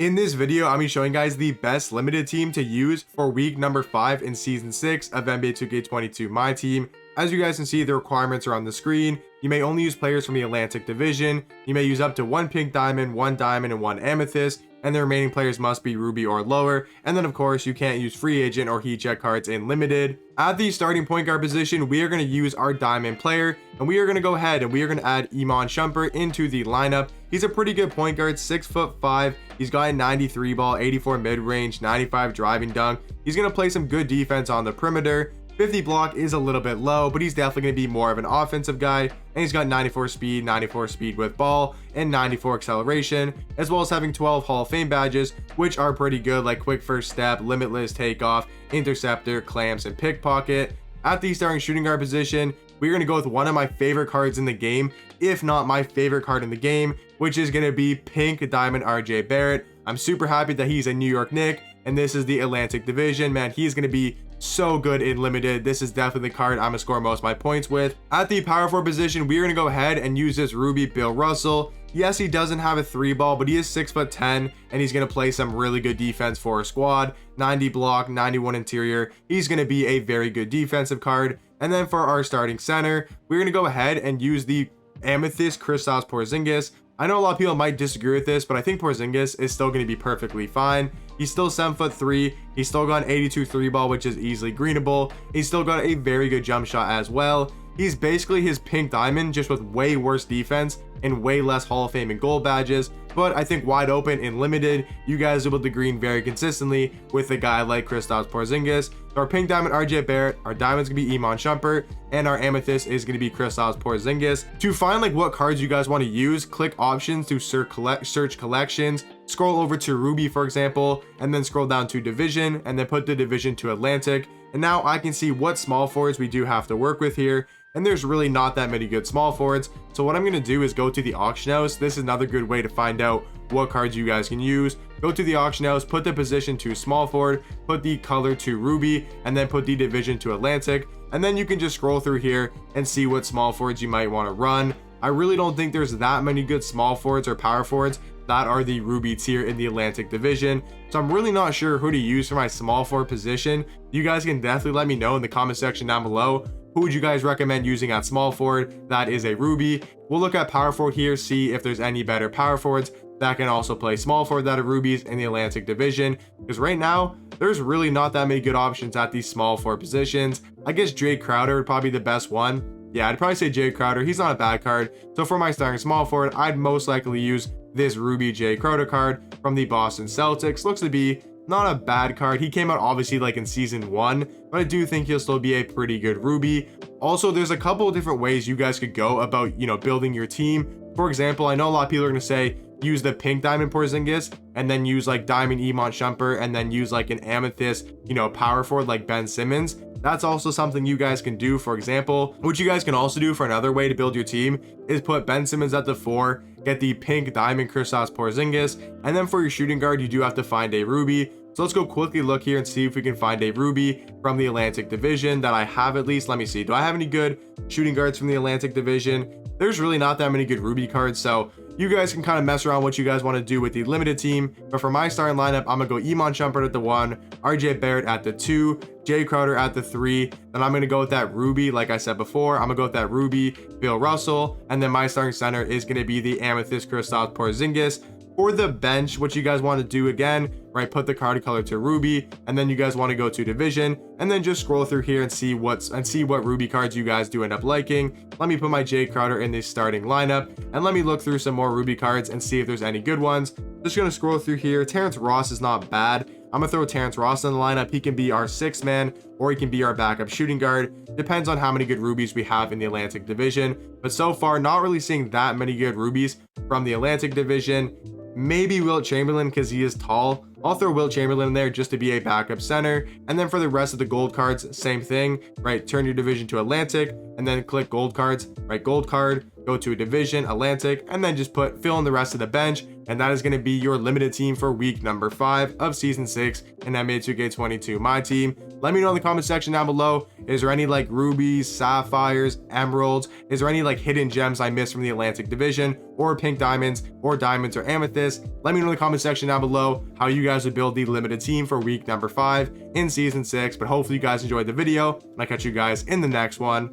In this video, I'm showing guys the best limited team to use for week number 5 in season 6 of NBA 2K22 My Team. As you guys can see, the requirements are on the screen. You may only use players from the Atlantic Division. You may use up to 1 pink diamond, 1 diamond, and 1 amethyst, and the remaining players must be ruby or lower. And then of course, you can't use free agent or heat check cards in limited. At the starting point guard position, we are going to use our diamond player, and we are going to go ahead and we are going to add Iman Shumpert into the lineup. He's a pretty good point guard, 6'5". He's got a 93 ball, 84 mid-range, 95 driving dunk. He's going to play some good defense on the perimeter. 50 block is a little bit low, but he's definitely going to be more of an offensive guy. And he's got 94 speed with ball, and 94 acceleration, as well as having 12 Hall of Fame badges, which are pretty good, like quick first step, limitless takeoff, interceptor, clamps, and pickpocket. At the starting shooting guard position, we're going to go with one of my favorite cards in the game, if not my favorite card in the game, which is going to be Pink Diamond RJ Barrett. I'm super happy that he's a New York Knick, and this is the Atlantic Division. Man, he's going to be so good in limited. This is definitely the card I'm going to score most of my points with. At the power forward position, we're going to go ahead and use this Ruby Bill Russell. Yes, he doesn't have a 3 ball, but he is 6'10", and he's going to play some really good defense for a squad. 90 block, 91 interior. He's going to be a very good defensive card. And then for our starting center, we're going to go ahead and use the Amethyst Kristaps Porzingis. I know a lot of people might disagree with this, but I think Porzingis is still going to be perfectly fine. He's still 7'3". He's still got an 82 3 ball, which is easily greenable. He's still got a very good jump shot as well. He's basically his Pink Diamond, just with way worse defense and way less Hall of Fame and gold badges. But I think wide open in limited, you guys will be able to green very consistently with a guy like Kristaps Porzingis. So our Pink Diamond RJ Barrett, our diamond's gonna be Iman Shumpert, and our amethyst is gonna be Kristaps Porzingis. To find like what cards you guys want to use, click options to search collections, scroll over to Ruby for example, and then scroll down to division, and then put the division to Atlantic. And now I can see what small forwards we do have to work with here. And there's really not that many good small forwards. So what I'm going to do is go to the auction house. This is another good way to find out what cards you guys can use. Go to the auction house, put the position to small forward, put the color to ruby, and then put the division to Atlantic. And then you can just scroll through here and see what small forwards you might want to run. I really don't think there's that many good small forwards or power forwards that are the ruby tier in the Atlantic Division. So I'm really not sure who to use for my small forward position. You guys can definitely let me know in the comment section down below. Who would you guys recommend using at small forward that is a ruby? We'll look at power forward here, see if there's any better power forwards that can also play small forward that are rubies in the Atlantic Division, because right now there's really not that many good options at these small forward positions. I guess Jay Crowder would probably be the best one. Yeah, I'd probably say Jay Crowder. He's not a bad card. So for my starting small forward, I'd most likely use this ruby Jay Crowder card from the Boston Celtics. Looks to be not a bad card. He came out obviously like in season 1, but I do think he'll still be a pretty good ruby. Also, there's a couple of different ways you guys could go about, building your team. For example, I know a lot of people are going to say use the Pink Diamond Porzingis and then use like Diamond Iman Shumpert and then use like an amethyst, power forward like Ben Simmons. That's also something you guys can do. For example, what you guys can also do for another way to build your team is put Ben Simmons at the 4, get the Pink Diamond Kristaps Porzingis, and then for your shooting guard, you do have to find a ruby. So let's go quickly look here and see if we can find a ruby from the Atlantic Division that I have at least. Let me see. Do I have any good shooting guards from the Atlantic Division? There's really not that many good ruby cards, so you guys can kind of mess around what you guys want to do with the limited team. But for my starting lineup, I'm going to go Iman Shumpert at the 1, RJ Barrett at the 2, Jay Crowder at the 3. Then I'm going to go with that ruby, like I said before. I'm going to go with that ruby Bill Russell. And then my starting center is going to be the amethyst Kristaps Porzingis. For the bench, what you guys want to do again, right, put the card color to ruby, and then you guys want to go to division, and then just scroll through here and see what ruby cards you guys do end up liking. Let me put my Jay Crowder in the starting lineup, and let me look through some more ruby cards and see if there's any good ones. Just gonna scroll through here. Terrence Ross is not bad. I'm gonna throw Terrence Ross in the lineup. He can be our 6th man, or he can be our backup shooting guard. Depends on how many good rubies we have in the Atlantic Division. But so far, not really seeing that many good rubies from the Atlantic Division. Maybe Wilt Chamberlain because he is tall. I'll throw Wilt Chamberlain in there just to be a backup center. And then for the rest of the gold cards, same thing, right? Turn your division to Atlantic and then click gold cards, right? Gold card, go to a division, Atlantic, and then just fill in the rest of the bench. And that is going to be your limited team for week number 5 of season 6 in NBA 2K22 My Team. Let me know in the comment section down below. Is there any like rubies, sapphires, emeralds? Is there any like hidden gems I missed from the Atlantic division, or pink diamonds or amethyst? Let me know in the comment section down below how you guys would build the limited team for week number 5 in season 6. But hopefully you guys enjoyed the video, and I'll catch you guys in the next one.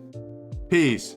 Peace.